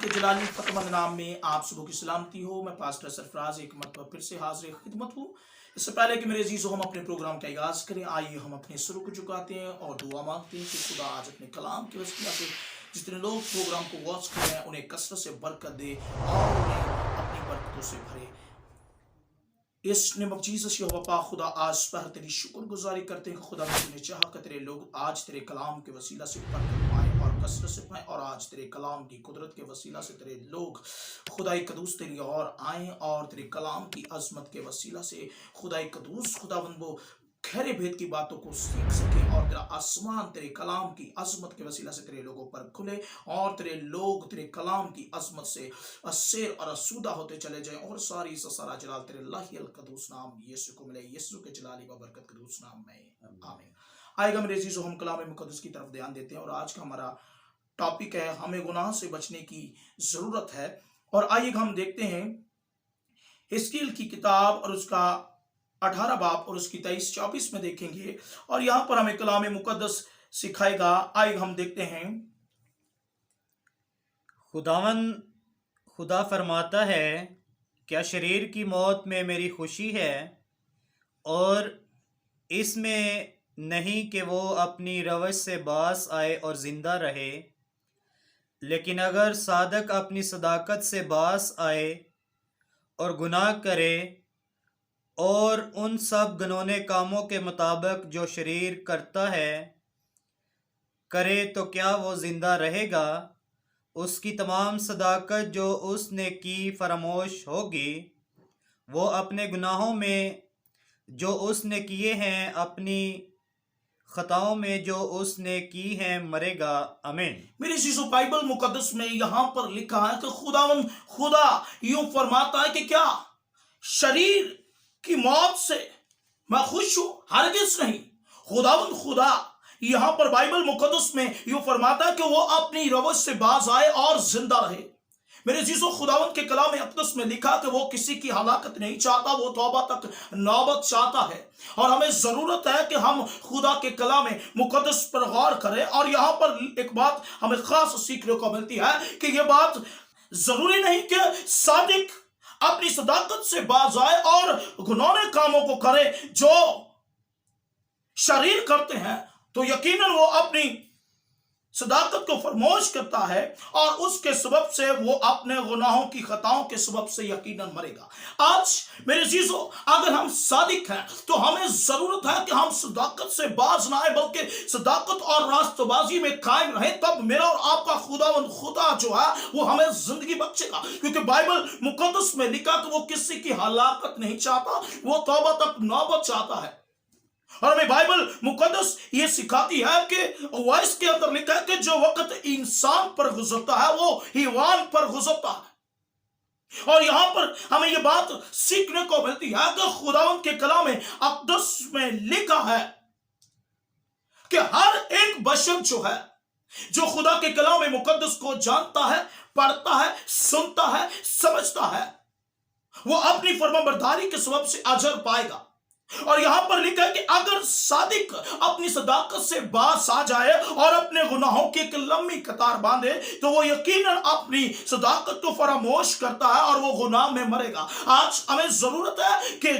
के जलाली ख़त्म नाम में आप सबों की सलामती हो। मैं पास्टर सरफराज एक मरतबा फिर से हाजिर खिदमत हूँ। इससे पहले कि मेरे अजीज़ों हम अपने प्रोग्राम का आगाज़ करें, आइए हम अपने सरों को झुकाते हैं और दुआ मांगते हैं कि खुदा आज अपने कलाम की वसीला से जितने लोग प्रोग्राम को वॉच कर रहे हैं उन्हें कसरत से बरकत दे और उन्हें अपनी बरकतों से भरे। इस नेम ऑफ जीसस यहोवा पाक खुदा आज पर तेरी शुक्रगुजारी करते हैं कि खुदा तूने चाहा कि तेरे लोग आज तेरे कलाम के वसीला से बरकत पाएं और कसरत से पाएं, और आज तेरे कलाम की कुदरत के वसीला से तेरे लोग खुदाई कदूस तेरी और आएं और तेरे कलाम की अजमत के वसीला से खुदाई कदूस खुदावंद वो गहरे भेद की बातों को सीख सके और तेरा आसमान तेरे कलाम की अजमत के वसीला से तेरे लोगों पर खुले और तेरे लोग तेरे कलाम की अजमत से असर और असुदा होते चले जाएं और सारी सारा जलाल तेरे लाही अल कदूस नाम यीशु को मिले, यीशु के जलाली व बरकत कदूस नाम में आमीन। आएगा मेरे अजीजों, हम कलाम मुकद्दस की तरफ ध्यान देते हैं और आज का हमारा टॉपिक है हमें गुनाह से बचने की जरूरत है। और आइए हम देखते हैं हिस्कील की किताब और उसका 18 बाब और उसकी 23-24 में देखेंगे और यहां पर हमें कलाम मुकद्दस सिखाएगा। आइए हम देखते हैं। खुदा फरमाता है, क्या शरीर की मौत में मेरी खुशी है और इसमें नहीं कि वो अपनी रवश से बास आए और जिंदा रहे। लेकिन अगर सादक अपनी सदाकत से बास आए और गुनाह करे और उन सब गनौने कामों के मुताबिक जो शरीर करता है करे, तो क्या वो जिंदा रहेगा? उसकी तमाम सदाकत जो उसने की फरामोश होगी। वो अपने गुनाहों में जो उसने किए हैं, अपनी खताओं में जो उसने की है मरेगा। आमीन। मेरे चीजों बाइबल मुकद्दस में यहाँ पर लिखा है कि खुदा यूं फरमाता है कि क्या शरीर की मौत से मैं खुश हूं? हरगिज नहीं। खुदा यहां पर बाइबल मुकद्दस में यूं फरमाता है कि वो अपनी रवश से बाज आए और जिंदा रहे। मेरे जीसो खुदावंद के कलाम अक़दस में लिखा कि वो किसी की हलाकत नहीं चाहता, वो तौबा तक नौबत चाहता है। और हमें जरूरत है कि हम खुदा के कलाम मुकद्दस पर गौर करें। और यहां पर एक बात हमें खास सीखने को मिलती है कि यह बात जरूरी नहीं कि सादिक अपनी सदाकत से बाज आए और घिनौने कामों को करे जो शरीर करते हैं, तो यकीनन वो अपनी सदाकत को फरमोश करता है और उसके सबब से वो अपने गुनाहों की खताओं के सबब से यकीनन मरेगा। आज मेरे जीजों, अगर हम सादिक हैं तो हमें जरूरत है कि हम सदाकत से बाज ना आए बल्कि सदाकत और रास्तबाजी में कायम रहे। तब मेरा और आपका खुदा जो है वो हमें जिंदगी बख्शेगा, क्योंकि बाइबल मुकद्दस में लिखा कि वो किसी की हलाकत नहीं चाहता, वो तौबा तक नौबत चाहता है। और हमें बाइबल मुकद्दस ये सिखाती है कि वाइस के अंदर लिखा है कि जो वक्त इंसान पर गुजरता है वो हैवान पर गुजरता है। और यहां पर हमें ये बात सीखने को मिलती है कि खुदावंद के कलाम अक़दस में लिखा है कि हर एक बशर जो है, जो खुदा के कलाम मुकद्दस को जानता है, पढ़ता है, सुनता है, समझता है, वो अपनी फरमाबरदारी के सबब से अजर पाएगा। और यहां पर लिखा है कि अगर सादिक अपनी सदाकत से बास आ जाए और अपने गुनाहों की एक लंबी कतार बांधे, तो वो यकीनन अपनी सदाकत को फरामोश करता है और वो गुनाह में मरेगा। आज हमें जरूरत है कि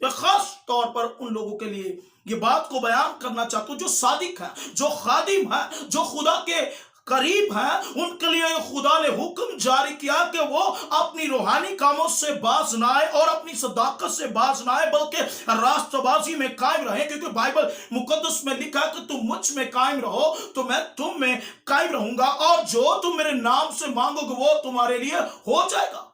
खास तौर पर उन लोगों के लिए ये बात को बयान करना चाहता हूं जो सादिक है, जो खादिम है, जो खुदा के करीब है। उनके लिए खुदा ने हुक्म जारी किया कि वो अपनी रूहानी कामों से बाज ना आए और अपनी सदाकत से बाज ना आए बल्कि रास्तबाजी में कायम रहे, क्योंकि बाइबल मुकद्दस में लिखा है कि तुम मुझ में कायम रहो तो मैं तुम में कायम रहूंगा और जो तुम मेरे नाम से मांगोगे वो तुम्हारे लिए हो जाएगा।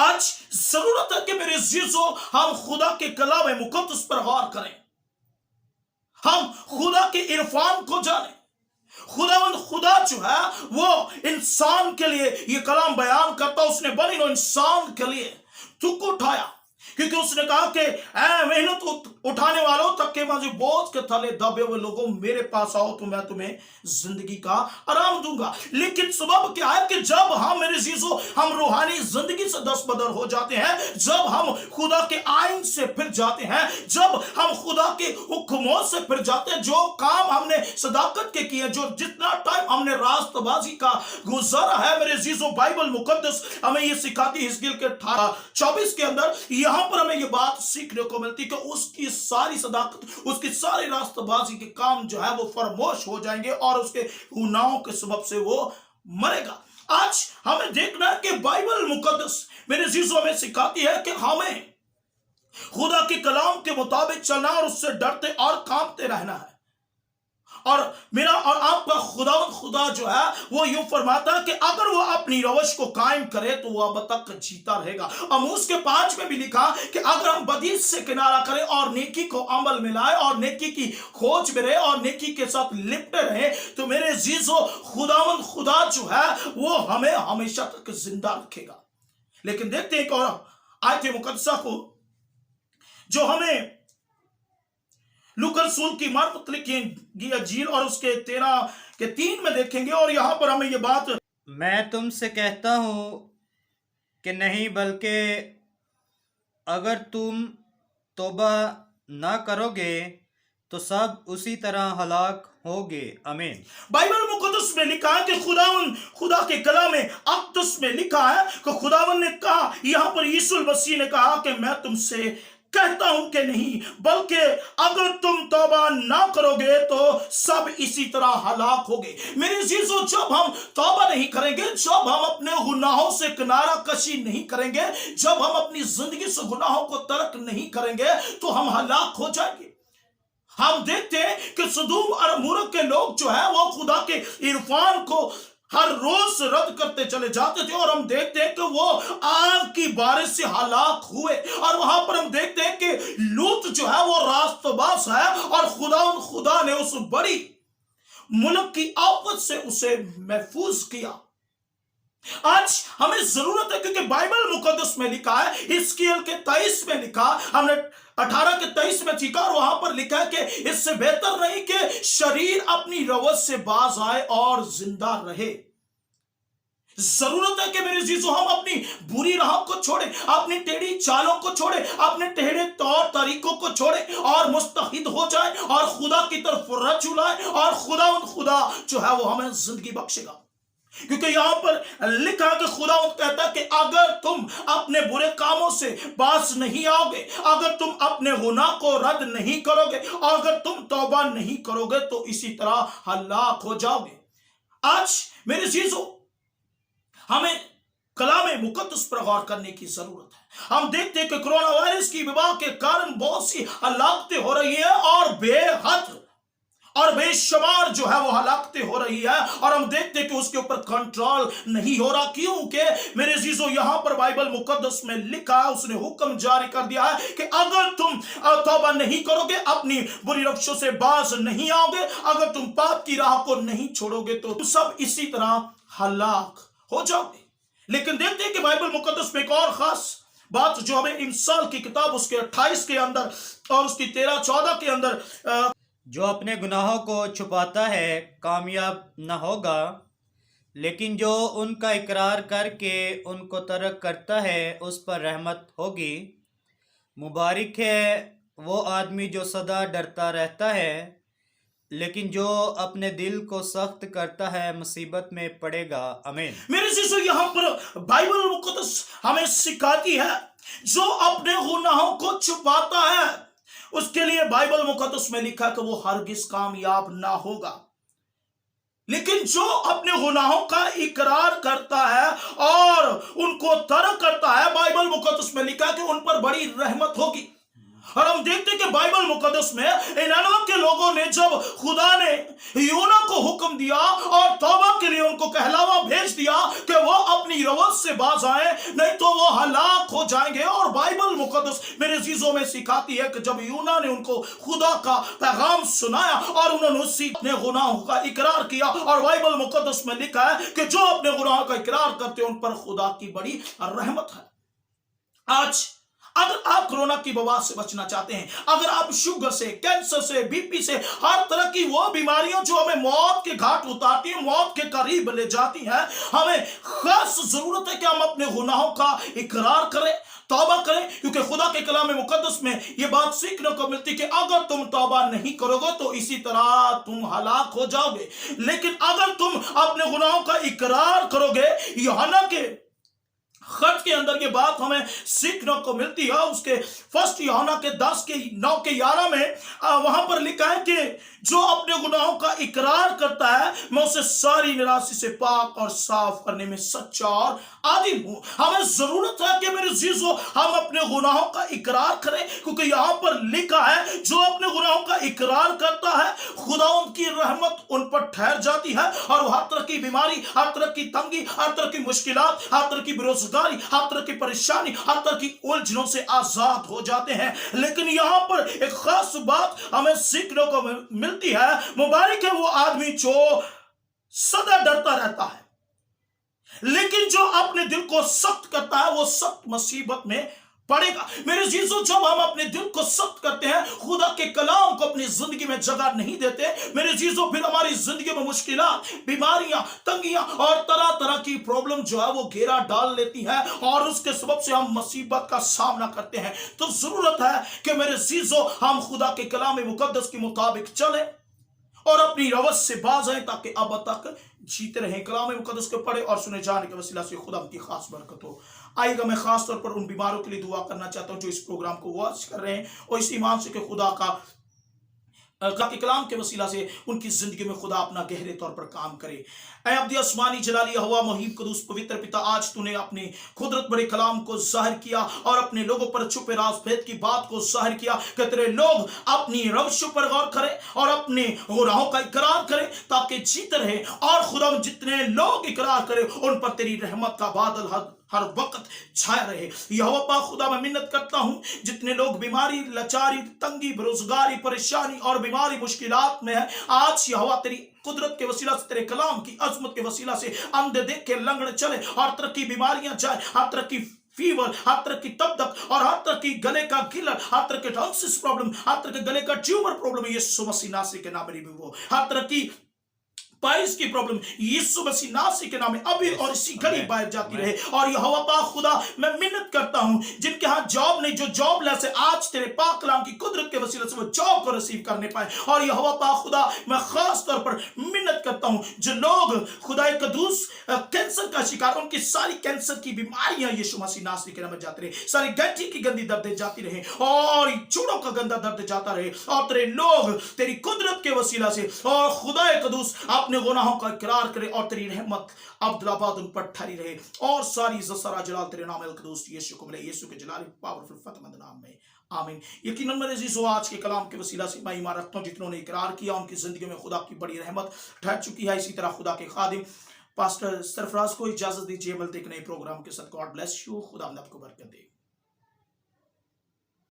आज जरूरत है कि मेरे अजीजों, हम खुदा के कलाम मुकद्दस पर गौर करें, हम खुदा के इरफान को जानें। खुदा जो है वो इंसान के लिए ये कलाम बयान करता, उसने बनी नो इंसान के लिए दुख उठाया, क्योंकि उसने कहा कि ऐ मेहनत उठाने वालों, थके माजे बोझ के थले दबे हुए लोगों, मेरे पास आओ तो मैं तुम्हें जिंदगी का आराम दूंगा। लेकिन सबब क्या है कि जब हम, मेरे अजीजों, हम रूहानी जिंदगी से दस्तबदर हो जाते हैं, जब हम खुदा के आइन से फिर जाते हैं, जब हम खुदा के हुक्मों से फिर जाते हैं, जो काम हमने सदाकत के किए, जो जितना टाइम हमने रास्तबाजी का गुजारा है, मेरे अजीजों, बाइबल मुकद्दस हमें ये सिखाती है हिजकिय्याह के 24 के अंदर। यहां पर हमें ये बात सीखने को मिलती कि उसकी सारी सदाकत, उसकी सारी रास्तबाजी के काम जो है वो फरमोश हो जाएंगे और उसके गुनाहों के सबब से वो मरेगा। आज हमें देखना है कि बाइबल मुकद्दस मेरे अजीजों में सिखाती है कि हमें खुदा के कलाम के मुताबिक चलना और उससे डरते और कांपते रहना है। और मेरा और आपका खुदा जो है वो यूं फरमाता है कि अगर वो अपनी रवश को कायम करे तो वो अब तक जीता रहेगा। अमूस के 5 में भी लिखा कि अगर हम बदी से किनारा करें और नेकी को अमल में लाए और नेकी की खोज में रहे और नेकी के साथ लिपटे रहे, तो मेरे अजीजों, खुदा जो है वो हमें हमेशा तक जिंदा रखेगा। लेकिन देखते हैं एक और आयत मुकद्दसा को जो हमें लूका रसूल की मार्फत लिखी गई इंजील और उसके 13 में देखेंगे। और यहां पर हमें ये बात, मैं तुमसे कहता हूँ कि नहीं, बल्कि अगर तुम तौबा ना करोगे तो सब उसी तरह हलाक होगे। आमीन। बाइबल मुकद्दस में लिखा है कि खुदा के कलाम में अक़दस में लिखा है कि खुदावन ने कहा, यहां पर यीशु मसीह ने कहा कि मैं तुमसे कहता हूं कि नहीं, बल्कि अगर तुम तौबा ना करोगे तो सब इसी तरह हलाक होगे। मेरे अजीजों, जब हम तौबा नहीं करेंगे, जब हम अपने गुनाहों से किनारा कशी नहीं करेंगे, जब हम अपनी जिंदगी से गुनाहों को तर्क नहीं करेंगे, तो हम हलाक हो जाएंगे। हम देखते हैं कि सदूम और अमोरा के लोग जो है वो खुदा के इरफान को हर रोज रद्द करते चले जाते थे, और हम देखते हैं कि वो आग की बारिश से हलाक हुए। और वहां पर हम देखते हैं कि लूत जो है वो रास्तबाज है और खुदा ने उस बड़ी मुल्क की आफत से उसे महफूज किया। आज हमें जरूरत है, क्योंकि बाइबल मुकद्दस में लिखा है, हिजकिय्याह के 23 में लिखा, हमने 18 के 23 में सीखा, और वहां पर लिखा है कि इससे बेहतर नहीं कि शरीर अपनी रवस से बाज आए और जिंदा रहे। जरूरत है कि मेरे अजीजों, हम अपनी बुरी राह को छोड़े, अपनी टेढ़ी चालों को छोड़े, अपने टेढ़े तौर तरीकों को छोड़े और मुस्तहिद हो जाए और खुदा की तरफ रज्जू लाए, और खुदा जो है वो हमें जिंदगी बख्शेगा। क्योंकि यहां पर लिखा कि खुदा कहता है कि अगर तुम अपने बुरे कामों से बाज नहीं आओगे, अगर तुम अपने गुनाह को रद्द नहीं करोगे, और अगर तुम तौबा नहीं करोगे तो इसी तरह हलाक हो जाओगे। आज मेरे चीजों, हमें कलाम मुकद्दस पर गौर करने की जरूरत है। हम देखते हैं कि कोरोना वायरस की वबा के कारण बहुत सी हलाकतें हो रही है और बेहद और बेशुमार जो है वो हलाकतें हो रही है, और हम देखते हैं कि उसके ऊपर कंट्रोल नहीं हो रहा। क्योंकि मेरे अजीजों, यहां पर बाइबल मुकद्दस में लिखा है, उसने हुक्म जारी कर दिया है कि अगर तुम तौबा नहीं करोगे, अपनी बुरी रफ्शों से बाज नहीं आओगे, अगर तुम पाप की राह को नहीं छोड़ोगे तो तुम सब इसी तरह हलाक हो जाओगे। लेकिन देखते हैं कि बाइबल मुकद्दस में एक और खास बात जो हमें इमसाल की किताब उसके 28 के अंदर और उसकी 13-14 के अंदर, जो अपने गुनाहों को छुपाता है कामयाब न होगा, लेकिन जो उनका इकरार करके उनको तर्क करता है उस पर रहमत होगी। मुबारक है वो आदमी जो सदा डरता रहता है, लेकिन जो अपने दिल को सख्त करता है मुसीबत में पड़ेगा। आमीन। मेरे चीजों, यहां पर बाइबल मुकद्दस हमें सिखाती है, जो अपने गुनाहों को छुपाता है उसके लिए बाइबल मुकद्दस में लिखा कि वो हरगिज कामयाब ना होगा। लेकिन जो अपने गुनाहों का इकरार करता है और उनको तर्क करता है, बाइबल मुकद्दस में लिखा कि उन पर बड़ी रहमत होगी। और हम देखते हैं कि बाइबल मुकद्दस में निनवे के लोगों ने जब खुदा ने यूना को हुक्म दिया और तौबा के लिए उनको कहलावा भेज दिया कि वो अपनी रवस से बाज आए, नहीं तो वो हलाक हो जाएंगे। और बाइबल मुकद्दस मेरे अजीजों में सिखाती है कि जब यूना ने उनको खुदा का पैगाम सुनाया और उन्होंने उसी अपने गुनाहों का इकरार किया, और बाइबल मुकद्दस में लिखा है कि जो अपने गुनाहों का इकरार करते हैं उन पर खुदा की बड़ी रहमत है। आज अगर आप कोरोना की वबा से बचना चाहते हैं, अगर आप शुगर से, कैंसर से, बीपी से, हर तरह की वो बीमारियां जो हमें मौत के घाट उतारती हैं, मौत के करीब ले जाती हैं, हमें खास जरूरत है कि हम अपने गुनाहों का इकरार करें, तौबा करें, क्योंकि खुदा के कलाम मुकद्दस में ये बात सीखने को मिलती है कि अगर तुम तौबा नहीं करोगे तो इसी तरह तुम हलाक हो जाओगे। लेकिन अगर तुम अपने गुनाहों का इकरार करोगे, यूहन्ना के खत के अंदर ये बात हमें सीखने को मिलती है। उसके फर्स्ट यूहन्ना के 10 के 9 के 11 में वहां पर लिखा है कि जो अपने गुनाहों का इकरार करता है, मैं उसे सारी निराशा से पाक और साफ करने में सच्चा और आदिल हूं। हमें जरूरत है कि मेरे जीजो हम अपने गुनाहों का इकरार करें, क्योंकि यहां पर लिखा है जो अपने गुनाहों का इकरार करता है, खुदा उनकी रहमत उन पर ठहर जाती है और वो हर तरह की बीमारी, हर तरह की तंगी, हर तरह की मुश्किलात, हर तरह की बेरोजगारी, हर तरह की परेशानी, हर तरह की उलझनों से आजाद हो जाते हैं। लेकिन यहां पर एक खास बात हमें सीखने को मिलती है, मुबारक है वो आदमी जो सदा डरता रहता है, लेकिन जो अपने दिल को सख्त करता है वो सख्त मुसीबत में पड़ेगा। मेरे जीजो, जब हम अपने दिल को सख्त करते हैं, खुदा के कलाम को अपनी जिंदगी में जगह नहीं देते, मेरे जीजो, फिर हमारी जिंदगी में मुश्किलात, बीमारियां, तंगियां और तरह तरह की प्रॉब्लम जो है वो घेरा डाल लेती है और उसके सबब से हम मुसीबत का सामना करते हैं। तो जरूरत है कि मेरे जीजो हम खुदा के कलाम मुकद्दस के मुताबिक चले और अपनी रवस से बाज आए, ताकि अब तक जीते रहें। कलाम मुकद्दस को पढ़े और सुने जाने के वसीला से खुदा की खास बरकत हो। आइएगा, मैं खास तौर पर उन बीमारों के लिए दुआ करना चाहता हूं जो इस प्रोग्राम को वॉच कर रहे हैं, और इस ईमान से कि खुदा के कलाम के वसीला से उनकी जिंदगी में खुदा अपना गहरे तौर पर काम करे। ऐ अब्दी आसमानी जलाली हवा मुहीब कदूस पवित्र पिता, आज तूने अपने कुदरत बड़े कलाम को जाहिर किया और अपने लोगों पर छुपे राज भेद की बात को जाहिर किया कि तेरे लोग अपनी रवशों पर गौर करें और अपने गुनाहों का इकरार करें ताकि जीते रहे। और खुदा जितने लोग इकरार करें उन पर तेरी रहमत का बादल हर वक्त छाया रहे। यहोवा पाक खुदा, मैं मिन्नत करता हूं जितने लोग बीमारी, लाचारी, तंगी, बेरोजगारी, परेशानी और बीमारी मुश्किलात में है, आज यहोवा तेरी कुदरत के वसीला से, तेरे कलाम की अजमत के वसीला से अंधे देख के लंगड़े चले, हर तरह की बीमारियां जाए, हर तरह की फीवर, हर तरह की तबदक और हर तरह की गले का गिलर, हर तरह के टॉन्सिस प्रॉब्लम, हर तरह के गले का ट्यूमर प्रॉब्लम, यीशु मसीह नासरी के नाम में रिमूव हो। हर तरह की पाइल्स की प्रॉब्लम यीशु मसीह नासरी के नाम में अभी और इसी घड़ी बाहर जाती रहे। और यहोवा पाक खुदा, मैं मिन्नत करता हूं जिनके हाथ जॉब नहीं, जो जॉबलेस है, आज तेरे पाक कलाम की कुदरत के वसीले से वो जॉब को रिसीव करने पाए। और यहोवा पाक खुदा, मैं खास तौर पर मिन्नत करता हूं जो लोग खुदा कदूस कैंसर का शिकार, उनकी सारी कैंसर की बीमारियां यीशु मसीह नासरी के नाम में जाती रहे, सारी गंजी की गंदी दर्द जाती रहे और जोड़ों का गंदा दर्द जाता रहे, और तेरे लोग तेरी कुदरत के वसीला से और खुदा कदूस अपने गुनाहों का इकरार करे और तेरी रहमत अब्दुलाबाद उन पर ठहरी रहे और सारी इज्जत सारा जलाल तेरे नाम कदूस यीशु को मिले, यीशु के जलाली पावरफुल फतमंद नाम में, आमीन। यकीनन मेरे अजीजो, आज के कलाम के वसीला से मैं ईमान रखता हूं जितनों ने इकरार किया उनकी जिंदगी में खुदा की बड़ी रहमत ठहर चुकी है। इसी तरह खुदा के खादिम पास्टर सरफराज को इजाजत दीजिए, मिलते एक नए प्रोग्राम के साथ। गॉड ब्लेस यू, खुदा आपको बरकत दे।